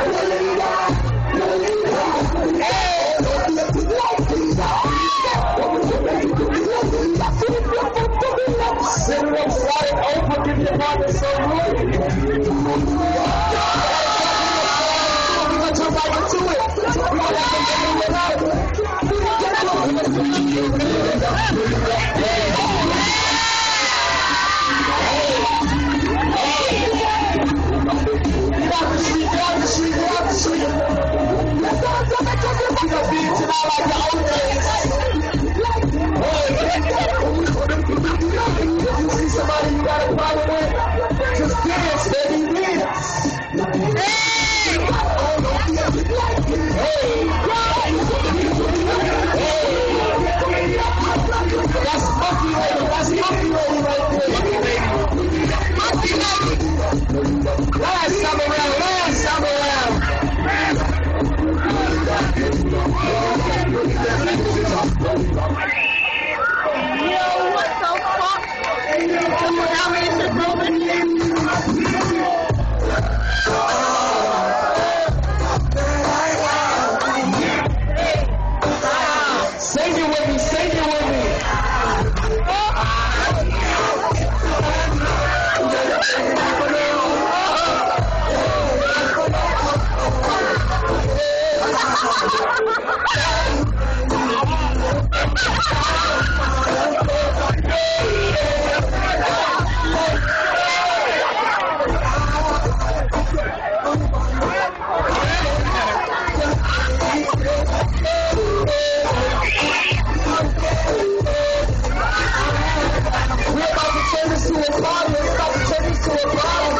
Sit it up, slide it over, give your partner some room. We're going to jump right into it. We're going to have to somebody you got a problem with, just dance, baby, dance. That's monkey lady, right there. Last time